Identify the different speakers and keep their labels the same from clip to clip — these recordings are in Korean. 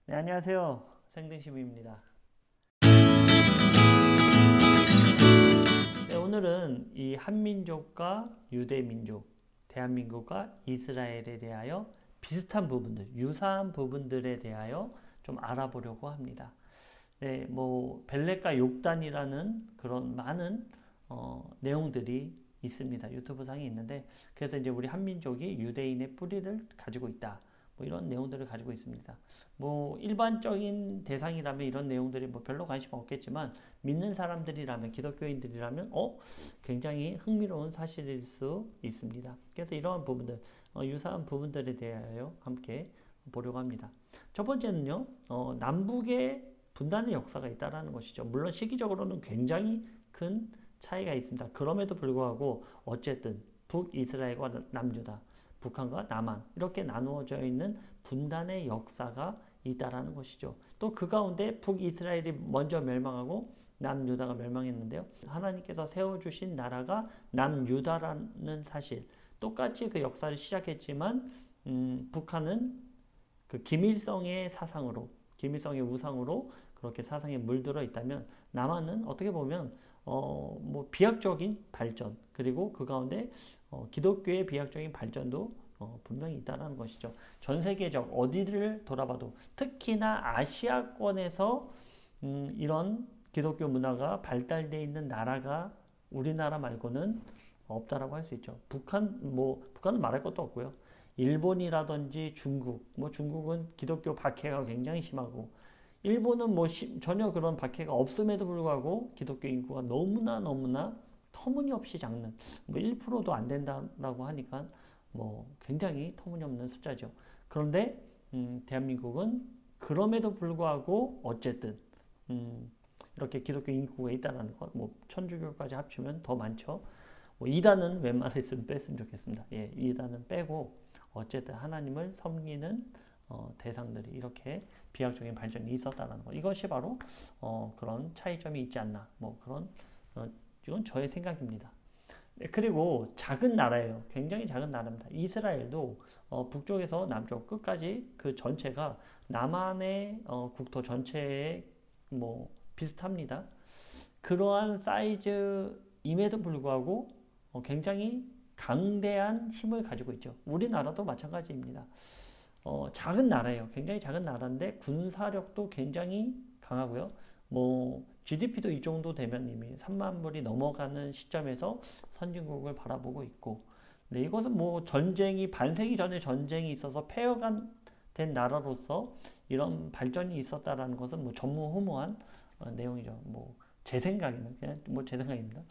Speaker 1: 네, 안녕하세요. 생등심입니다. 네, 오늘은 이 한민족과 유대민족, 대한민국과 이스라엘에 대하여 비슷한 부분들, 유사한 부분들에 대하여 좀 알아보려고 합니다. 네, 뭐 벨렉과 욕단이라는 그런 많은 내용들이 있습니다. 유튜브 상에 있는데, 그래서 이제 우리 한민족이 유대인의 뿌리를 가지고 있다. 뭐 이런 내용들을 가지고 있습니다. 뭐 일반적인 대상이라면 이런 내용들이 뭐 별로 관심 없겠지만, 믿는 사람들이라면, 기독교인들이라면 굉장히 흥미로운 사실일 수 있습니다. 그래서 이러한 부분들, 유사한 부분들에 대하여 함께 보려고 합니다. 첫 번째는요, 남북의 분단의 역사가 있다는 것이죠. 물론 시기적으로는 굉장히 큰 차이가 있습니다. 그럼에도 불구하고 어쨌든 북이스라엘과 남유다, 북한과 남한 이렇게 나누어져 있는 분단의 역사가 있다라는 것이죠. 또 그 가운데 북이스라엘이 먼저 멸망하고 남유다가 멸망했는데요. 하나님께서 세워주신 나라가 남유다라는 사실, 똑같이 그 역사를 시작했지만 북한은 그 김일성의 사상으로, 김일성의 우상으로 그렇게 사상에 물들어 있다면, 남한은 어떻게 보면 뭐 비약적인 발전, 그리고 그 가운데 기독교의 비약적인 발전도 분명히 있다는 것이죠. 전 세계적 어디를 돌아봐도 특히나 아시아권에서 이런 기독교 문화가 발달되어 있는 나라가 우리나라 말고는 없다라고 할 수 있죠. 북한은 말할 것도 없고요. 일본이라든지 중국, 뭐 중국은 기독교 박해가 굉장히 심하고, 일본은 뭐 전혀 그런 박해가 없음에도 불구하고 기독교 인구가 너무나 터무니없이 작는, 뭐 1%도 안 된다고 하니까 뭐 굉장히 터무니없는 숫자죠. 그런데 대한민국은 그럼에도 불구하고 어쨌든 이렇게 기독교 인구가 있다는 것, 뭐 천주교까지 합치면 더 많죠. 뭐 이단은 웬만했으면 뺐으면 좋겠습니다. 예, 이단은 빼고 어쨌든 하나님을 섬기는 대상들이 이렇게 비약적인 발전이 있었다는 것. 이것이 바로 그런 차이점이 있지 않나. 뭐 그런 이건 저의 생각입니다. 네, 그리고 작은 나라예요. 굉장히 작은 나라입니다. 이스라엘도 북쪽에서 남쪽 끝까지 그 전체가 남한의 국토 전체에 뭐 비슷합니다. 그러한 사이즈임에도 불구하고 굉장히 강대한 힘을 가지고 있죠. 우리나라도 마찬가지입니다. 작은 나라예요. 굉장히 작은 나라인데 군사력도 굉장히 강하고요. 뭐 GDP도 이 정도 되면 이미 3만 불이 넘어가는 시점에서 선진국을 바라보고 있고, 네, 이것은 뭐 전쟁이 반세기 전에 전쟁이 있어서 폐허가 된 나라로서 이런 발전이 있었다라는 것은 뭐 전무후무한 내용이죠. 뭐 제 생각에는 그냥 뭐 제 생각입니다.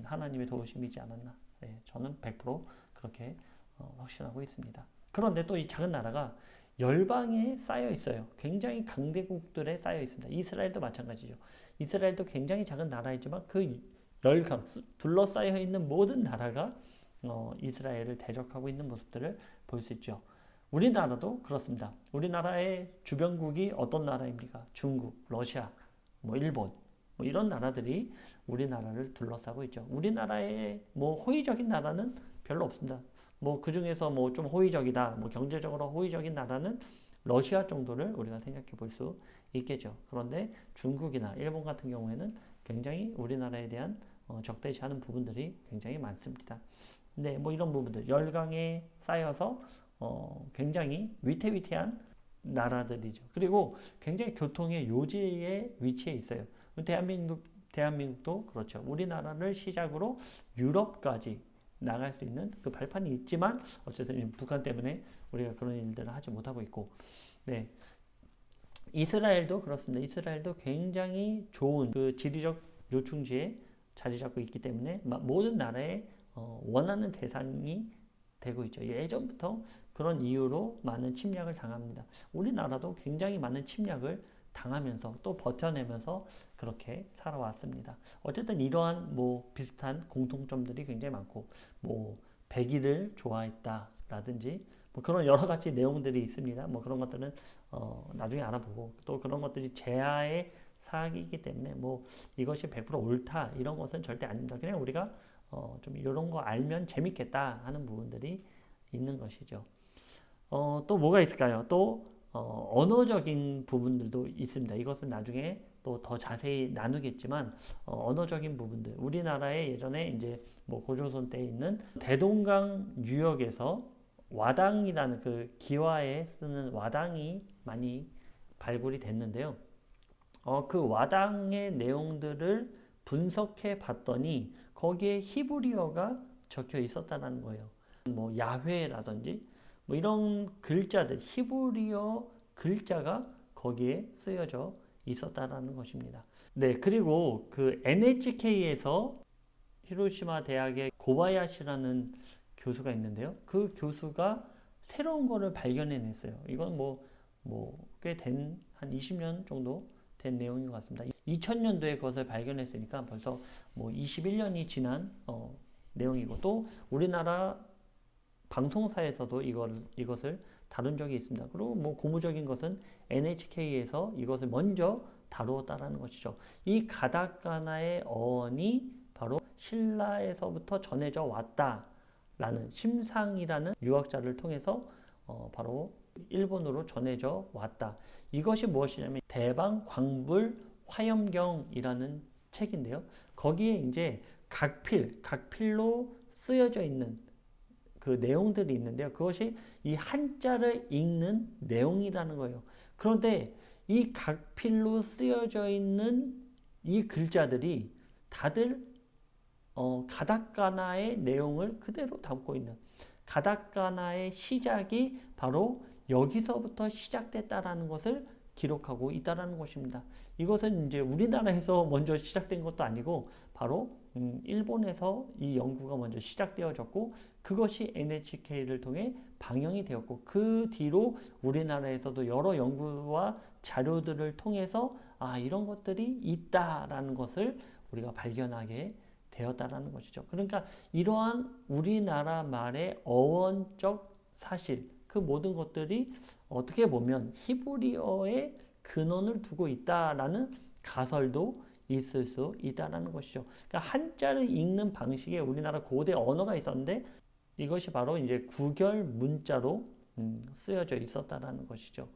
Speaker 1: 하나님의 도우심이지 않았나. 네, 저는 100% 그렇게 확신하고 있습니다. 그런데 또 이 작은 나라가 열방에 쌓여 있어요. 굉장히 강대국들에 쌓여 있습니다. 이스라엘도 마찬가지죠. 이스라엘도 굉장히 작은 나라이지만 그 열강, 둘러싸여 있는 모든 나라가 이스라엘을 대적하고 있는 모습들을 볼 수 있죠. 우리나라도 그렇습니다. 우리나라의 주변국이 어떤 나라입니까? 중국, 러시아, 뭐 일본, 뭐 이런 나라들이 우리나라를 둘러싸고 있죠. 우리나라의 뭐 호의적인 나라는 별로 없습니다. 뭐 그 중에서 뭐 좀 호의적이다, 뭐 경제적으로 호의적인 나라는 러시아 정도를 우리가 생각해 볼 수 있겠죠. 그런데 중국이나 일본 같은 경우에는 굉장히 우리나라에 대한 적대시하는 부분들이 굉장히 많습니다. 네, 뭐 이런 부분들 열강에 쌓여서 굉장히 위태위태한 나라들이죠. 그리고 굉장히 교통의 요지에 위치해 있어요. 대한민국도 그렇죠. 우리나라를 시작으로 유럽까지 나갈 수 있는 그 발판이 있지만 어쨌든 북한 때문에 우리가 그런 일들을 하지 못하고 있고, 네, 이스라엘도 그렇습니다. 이스라엘도 굉장히 좋은 그 지리적 요충지에 자리 잡고 있기 때문에 모든 나라의 원하는 대상이 되고 있죠. 예전부터 그런 이유로 많은 침략을 당합니다. 우리나라도 굉장히 많은 침략을 당하면서 또 버텨내면서 그렇게 살아왔습니다. 어쨌든 이러한 뭐 비슷한 공통점들이 굉장히 많고, 뭐 백일을 좋아했다라든지 뭐 그런 여러 가지 내용들이 있습니다. 뭐 그런 것들은 나중에 알아보고, 또 그런 것들이 제야의 사학이기 때문에 뭐 이것이 100% 옳다 이런 것은 절대 아닙니다. 그냥 우리가 좀 이런 거 알면 재밌겠다 하는 부분들이 있는 것이죠. 또 뭐가 있을까요? 또 언어적인 부분들도 있습니다. 이것은 나중에 또 더 자세히 나누겠지만 언어적인 부분들 우리나라에 예전에 이제 뭐 고조선 때 있는 대동강 유역에서 와당이라는 그 기와에 쓰는 와당이 많이 발굴이 됐는데요. 그 와당의 내용들을 분석해 봤더니 거기에 히브리어가 적혀 있었다는 거예요. 뭐 야훼라든지 뭐 이런 글자들 히브리어 글자가 거기에 쓰여져 있었다라는 것입니다. 네, 그리고 그 NHK에서 히로시마 대학의 고바야시라는 교수가 있는데요. 그 교수가 새로운 거를 발견해냈어요. 이건 꽤 한 20년 정도 된 내용인 것 같습니다. 2000년도에 그것을 발견했으니까 벌써 뭐 21년이 지난 내용이고 또 우리나라 방송사에서도 이것을 다룬 적이 있습니다. 그리고 뭐 고무적인 것은 NHK에서 이것을 먼저 다루었다라는 것이죠. 이 가다카나의 어원이 바로 신라에서부터 전해져 왔다라는 심상이라는 유학자를 통해서 바로 일본으로 전해져 왔다. 이것이 무엇이냐면 대방광불 화염경이라는 책인데요. 거기에 이제 각필로 쓰여져 있는 그 내용들이 있는데요. 그것이 이 한자를 읽는 내용이라는 거예요. 그런데 이 각필로 쓰여져 있는 이 글자들이 다들 가다카나의 내용을 그대로 담고 있는 가다카나의 시작이 바로 여기서부터 시작됐다라는 것을 기록하고 있다라는 것입니다. 이것은 이제 우리나라에서 먼저 시작된 것도 아니고 바로 일본에서 이 연구가 먼저 시작되어졌고 그것이 NHK를 통해 방영이 되었고 그 뒤로 우리나라에서도 여러 연구와 자료들을 통해서 이런 것들이 있다라는 것을 우리가 발견하게 되었다라는 것이죠. 그러니까 이러한 우리나라 말의 어원적 사실 그 모든 것들이 어떻게 보면 히브리어의 근원을 두고 있다라는 가설도 있을 수 있다라는 것이죠. 그러니까 한자를 읽는 방식에 우리나라 고대 언어가 있었는데 이것이 바로 이제 구결 문자로 쓰여져 있었다라는 것이죠.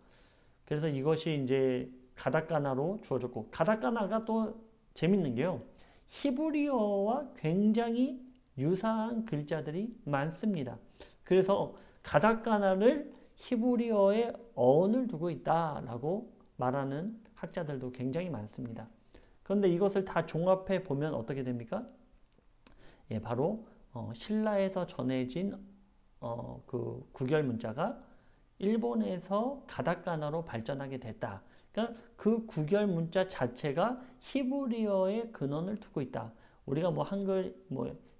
Speaker 1: 그래서 이것이 이제 가다카나로 주어졌고 가다카나가 또 재밌는 게요. 히브리어와 굉장히 유사한 글자들이 많습니다. 그래서 가다카나를 히브리어의 어원을 두고 있다라고 말하는 학자들도 굉장히 많습니다. 그런데 이것을 다 종합해 보면 어떻게 됩니까? 예, 바로 신라에서 전해진 그 구결 문자가 일본에서 가다카나로 발전하게 됐다. 그러니까 그 구결 문자 자체가 히브리어의 근원을 두고 있다. 우리가 뭐 한글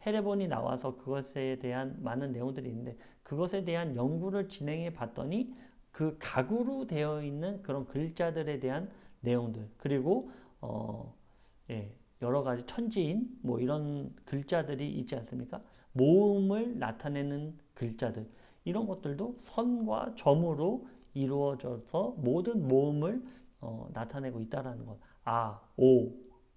Speaker 1: 헤레본이 나와서 그것에 대한 많은 내용들이 있는데 그것에 대한 연구를 진행해 봤더니 그 각으로 되어 있는 그런 글자들에 대한 내용들 그리고 여러 가지 천지인 뭐 이런 글자들이 있지 않습니까? 모음을 나타내는 글자들 이런 것들도 선과 점으로 이루어져서 모든 모음을 나타내고 있다라는 것. 오,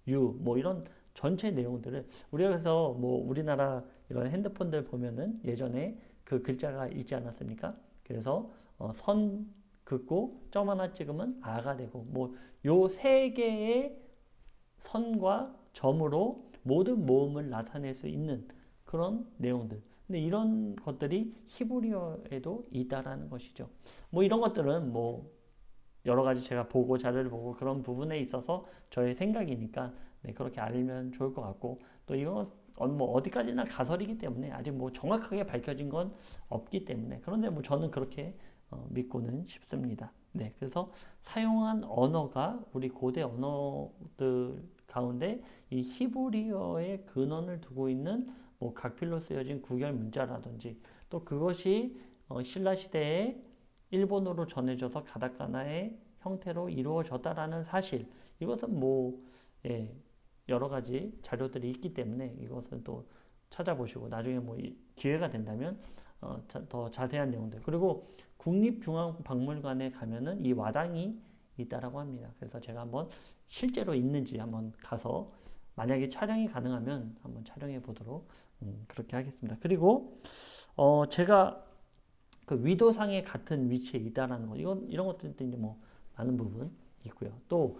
Speaker 1: 유, 뭐 이런 전체 내용들을 우리가 그래서 뭐 우리나라 이런 핸드폰들 보면은 예전에 그 글자가 있지 않았습니까? 그래서 선 긋고 점 하나 찍으면 아가 되고 뭐 요 세 개의 선과 점으로 모든 모음을 나타낼 수 있는 그런 내용들. 근데 이런 것들이 히브리어에도 있다라는 것이죠. 뭐 이런 것들은 뭐 여러 가지 제가 보고 자료를 보고 그런 부분에 있어서 저의 생각이니까 그렇게 알면 좋을 것 같고 또 이건 뭐 어디까지나 가설이기 때문에 아직 뭐 정확하게 밝혀진 건 없기 때문에 그런데 뭐 저는 그렇게 믿고는 싶습니다. 네, 그래서 사용한 언어가 우리 고대 언어들 가운데 이 히브리어의 근원을 두고 있는 뭐 각필로 쓰여진 구결 문자라든지 또 그것이 신라 시대에 일본어로 전해져서 가다카나의 형태로 이루어졌다라는 사실 이것은 뭐 여러 가지 자료들이 있기 때문에 이것은 또 찾아보시고 나중에 뭐 기회가 된다면 더 자세한 내용들 그리고 국립중앙박물관에 가면은 이 와당이 있다라고 합니다. 그래서 제가 한번 실제로 있는지 한번 가서 만약에 촬영이 가능하면 한번 촬영해 보도록 그렇게 하겠습니다. 그리고 제가 그 위도상의 같은 위치에 있다라는 거. 이런 것들도 이제 뭐 많은 부분 있고요. 또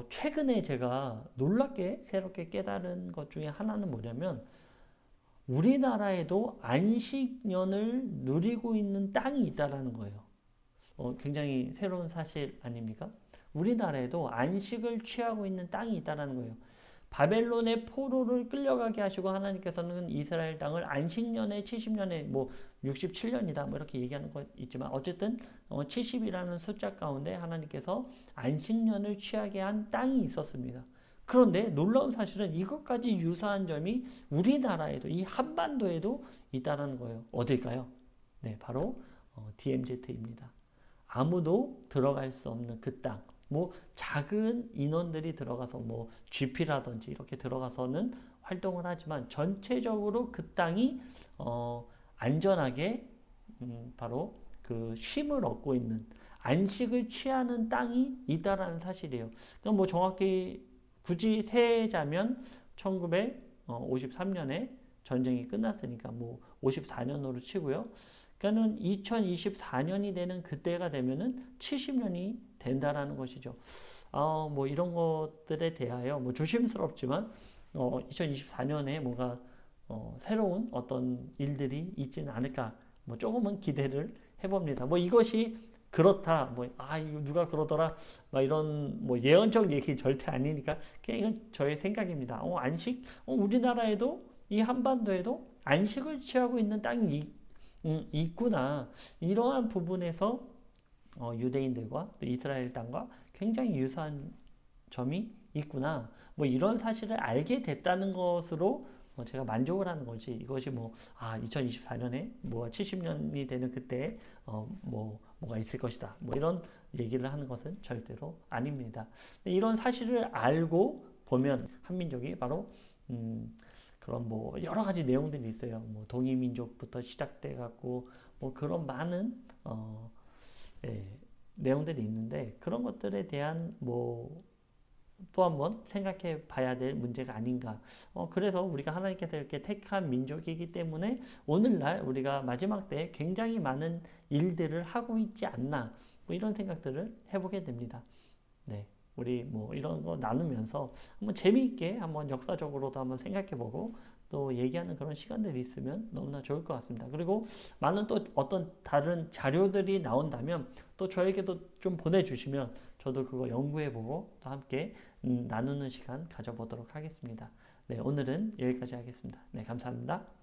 Speaker 1: 최근에 제가 놀랍게 새롭게 깨달은 것 중에 하나는 뭐냐면 우리나라에도 안식년을 누리고 있는 땅이 있다라는 거예요. 굉장히 새로운 사실 아닙니까? 우리나라에도 안식을 취하고 있는 땅이 있다라는 거예요. 바벨론의 포로를 끌려가게 하시고 하나님께서는 이스라엘 땅을 안식년에 70년에 뭐 67년이다 뭐 이렇게 얘기하는 거 있지만 어쨌든 70이라는 숫자 가운데 하나님께서 안식년을 취하게 한 땅이 있었습니다. 그런데 놀라운 사실은 이것까지 유사한 점이 우리나라에도 이 한반도에도 있다는 거예요. 어딜까요? 네, 바로 DMZ입니다. 아무도 들어갈 수 없는 그 땅. 뭐 작은 인원들이 들어가서 뭐 GP라든지 이렇게 들어가서는 활동을 하지만 전체적으로 그 땅이 안전하게 바로 그 쉼을 얻고 있는 안식을 취하는 땅이 있다라는 사실이에요. 그럼 뭐 정확히 굳이 세자면 1953년에 전쟁이 끝났으니까 뭐 54년으로 치고요. 그러니까는 2024년이 되는 그때가 되면은 70년이 된다라는 것이죠. 뭐 이런 것들에 대하여 뭐 조심스럽지만 2024년에 뭔가 새로운 어떤 일들이 있지는 않을까 뭐 조금은 기대를 해봅니다. 뭐 이것이 그렇다 뭐 이거 누가 그러더라 막 이런 뭐 예언적 얘기 절대 아니니까 그냥 이건 저의 생각입니다. 안식 우리나라에도 이 한반도에도 안식을 취하고 있는 땅이 있구나. 이러한 부분에서 유대인들과 또 이스라엘 땅과 굉장히 유사한 점이 있구나. 뭐 이런 사실을 알게 됐다는 것으로 제가 만족을 하는 거지. 이것이 뭐 2024년에 뭐 70년이 되는 그때 뭐가 있을 것이다. 뭐 이런 얘기를 하는 것은 절대로 아닙니다. 이런 사실을 알고 보면 한민족이 바로 그런 뭐 여러 가지 내용들이 있어요. 뭐 동이민족부터 시작돼 갖고 뭐 그런 많은 예, 내용들이 있는데 그런 것들에 대한 뭐 또 한번 생각해 봐야 될 문제가 아닌가. 그래서 우리가 하나님께서 이렇게 택한 민족이기 때문에 오늘날 우리가 마지막 때 굉장히 많은 일들을 하고 있지 않나. 뭐 이런 생각들을 해보게 됩니다. 네. 우리 뭐 이런 거 나누면서 한번 재미있게 한번 역사적으로도 한번 생각해보고 또 얘기하는 그런 시간들이 있으면 너무나 좋을 것 같습니다. 그리고 많은 또 어떤 다른 자료들이 나온다면 또 저에게도 좀 보내주시면 저도 그거 연구해보고 또 함께 나누는 시간 가져보도록 하겠습니다. 네, 오늘은 여기까지 하겠습니다. 네, 감사합니다.